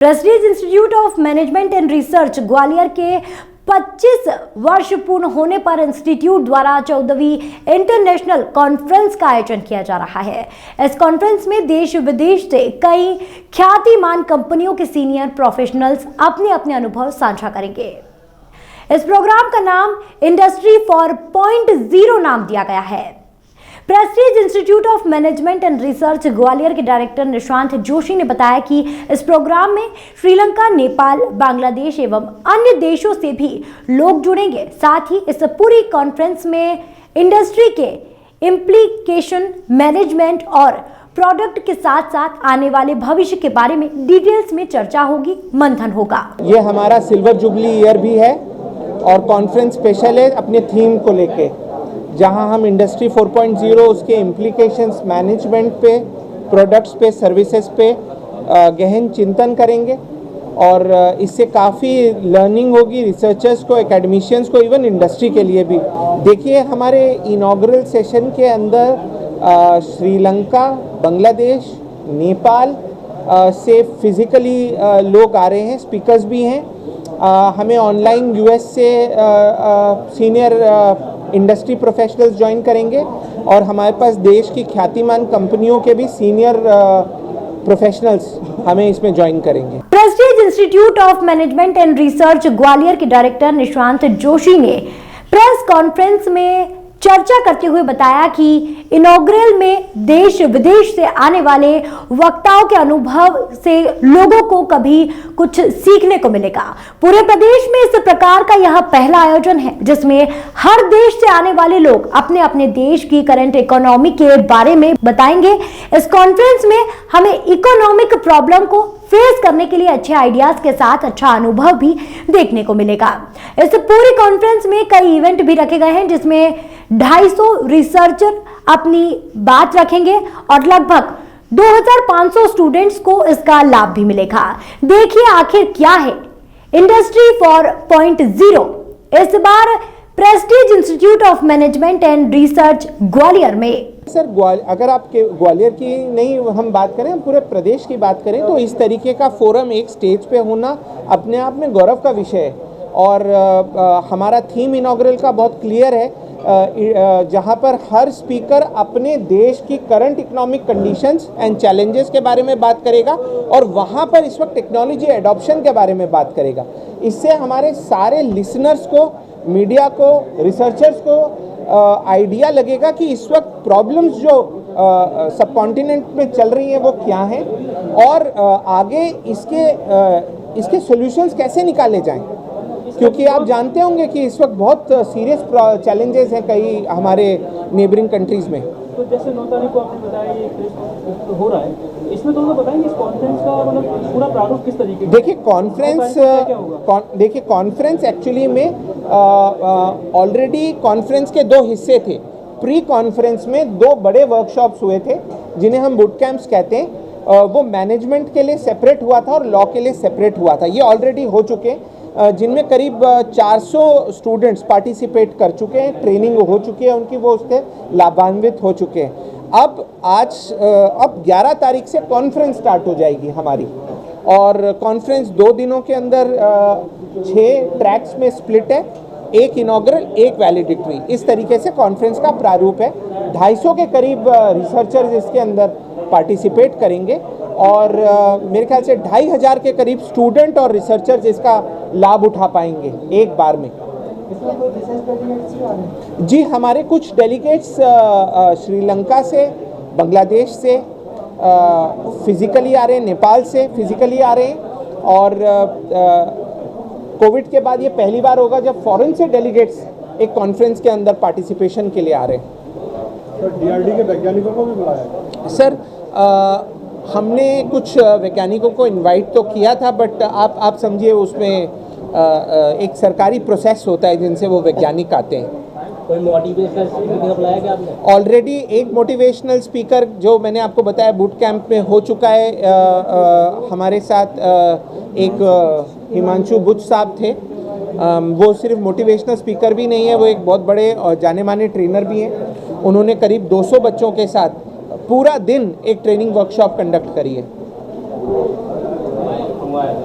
Prestige Institute of Management and Research Gwalior के 25 वर्ष पूर्ण होने पर इंस्टीट्यूट द्वारा 14वीं इंटरनेशनल कॉन्फ्रेंस का आयोजन किया जा रहा है। इस कॉन्फ्रेंस में देश विदेश से कई ख्यातिमान कंपनियों के सीनियर प्रोफेशनल्स अपने अपने अनुभव साझा करेंगे। इस प्रोग्राम का नाम इंडस्ट्री 4.0 नाम दिया गया है। Prestige Institute of Management and Research Gwalior के डायरेक्टर निशांत जोशी ने बताया कि इस प्रोग्राम में श्रीलंका, नेपाल, बांग्लादेश एवं अन्य देशों से भी लोग जुड़ेंगे। साथ ही इस पूरी कॉन्फ्रेंस में इंडस्ट्री के इम्प्लीकेशन, मैनेजमेंट और प्रोडक्ट के साथ साथ आने वाले भविष्य के बारे में डिटेल्स में चर्चा होगी, मंथन होगा। ये हमारा सिल्वर जुबली ईयर भी है और कॉन्फ्रेंस स्पेशल है अपने थीम को लेके, जहां हम इंडस्ट्री 4.0 उसके इम्प्लीकेशंस, मैनेजमेंट पे, प्रोडक्ट्स पे, सर्विसेज पे गहन चिंतन करेंगे और इससे काफ़ी लर्निंग होगी रिसर्चर्स को, एकेडमिशियंस को, इवन इंडस्ट्री के लिए भी। देखिए, हमारे इनॉग्रल सेशन के अंदर श्रीलंका, बांग्लादेश, नेपाल से फिज़िकली लोग आ रहे हैं, स्पीकर्स भी हैं। हमें ऑनलाइन यूएस से सीनियर इंडस्ट्री प्रोफेशनल्स ज्वाइन करेंगे और हमारे पास देश की ख्यातिमान कंपनियों के भी सीनियर प्रोफेशनल्स हमें इसमें ज्वाइन करेंगे। Prestige Institute of Management and Research Gwalior के डायरेक्टर निशांत जोशी ने प्रेस कॉन्फ्रेंस में चर्चा करते हुए बताया कि इनॉग्रल में देश विदेश से आने वाले वक्ताओं के अनुभव से लोगों को कभी कुछ सीखने को मिलेगा। पूरे प्रदेश में इस प्रकार का यह पहला आयोजन है जिसमें हर देश से आने वाले लोग अपने अपने देश की करंट इकोनॉमी के बारे में बताएंगे। इस कॉन्फ्रेंस में हमें इकोनॉमिक प्रॉब्लम को फेस करने के लिए अच्छे आइडियाज के साथ अच्छा अनुभव भी देखने को मिलेगा। इस पूरी कॉन्फ्रेंस में कई इवेंट भी रखे गए हैं जिसमें 250 रिसर्चर अपनी बात रखेंगे और लगभग 2500 स्टूडेंट्स को इसका लाभ भी मिलेगा। देखिए आखिर क्या है इंडस्ट्री 4.0 इस बार Prestige Institute of Management and Research Gwalior में। सर, अगर आप ग्वालियर की नहीं हम बात करें, हम पूरे प्रदेश की बात करें तो इस तरीके का फोरम एक स्टेज पे होना अपने आप में गौरव का विषय है। और हमारा थीम इनॉग्रल का बहुत क्लियर है, जहां पर हर स्पीकर अपने देश की current economic conditions and challenges के बारे में बात करेगा और वहां पर इस वक्त टेक्नोलॉजी एडॉप्शन के बारे में बात करेगा। इससे हमारे सारे लिसनर्स को, मीडिया को, रिसर्चर्स को आइडिया लगेगा कि इस वक्त प्रॉब्लम्स जो सब कॉन्टिनेंट में चल रही हैं वो क्या हैं और आगे इसके सॉल्यूशंस कैसे निकाले जाएं, क्योंकि आप जानते होंगे कि इस वक्त बहुत सीरियस चैलेंजेस हैं कई हमारे नेबरिंग कंट्रीज में। तो जैसे 9 तारीख को आपने बताया ये प्रेस हो रहा है, इसमें तो बताएंगे इस कॉन्फ्रेंस का मतलब पूरा प्रारूप किस तरीके का? देखिए कॉन्फ्रेंस एक्चुअली में ऑलरेडी कॉन्फ्रेंस के 2 हिस्से थे। प्री कॉन्फ्रेंस में 2 बड़े वर्कशॉप्स हुए थे जिन्हें हम बूट कैंप्स कहते हैं। वो मैनेजमेंट के लिए सेपरेट हुआ था और लॉ के लिए सेपरेट हुआ था। ये ऑलरेडी हो चुके हैं, जिनमें करीब 400 स्टूडेंट्स पार्टिसिपेट कर चुके हैं, ट्रेनिंग हो चुकी है उनकी, वो उससे लाभान्वित हो चुके हैं। अब 11 तारीख से कॉन्फ्रेंस स्टार्ट हो जाएगी हमारी और कॉन्फ्रेंस 2 दिनों के अंदर 6 ट्रैक्स में स्प्लिट है, एक इनॉग्रल, एक वैलिडिक्टरी। इस तरीके से कॉन्फ्रेंस का प्रारूप है। 250 के करीब रिसर्चर्स इसके अंदर पार्टिसिपेट करेंगे और मेरे ख्याल से 2500 के करीब स्टूडेंट और रिसर्चर्स इसका लाभ उठा पाएंगे एक बार में। जी, हमारे कुछ डेलीगेट्स श्रीलंका से, बांग्लादेश से फिजिकली आ रहे हैं, नेपाल से फिजिकली आ रहे हैं और कोविड के बाद ये पहली बार होगा जब फॉरेन से डेलीगेट्स एक कॉन्फ्रेंस के अंदर पार्टिसिपेशन के लिए आ रहे हैं। तो डीआरडी के वैज्ञानिकों को भी बुलाया? सर, हमने कुछ वैज्ञानिकों को इनवाइट तो किया था, बट आप समझिए उसमें एक सरकारी प्रोसेस होता है जिनसे वो वैज्ञानिक आते हैं। कोई मोटिवेशनल स्पीकर बुलाया क्या आपने? ऑलरेडी एक मोटिवेशनल स्पीकर जो मैंने आपको बताया बूट कैंप में हो चुका है। हमारे साथ एक हिमांशु बुच साहब थे। वो सिर्फ मोटिवेशनल स्पीकर भी नहीं है, वो एक बहुत बड़े और जाने माने ट्रेनर भी हैं। उन्होंने करीब 200 बच्चों के साथ पूरा दिन एक ट्रेनिंग वर्कशॉप कंडक्ट करी है। हुआ है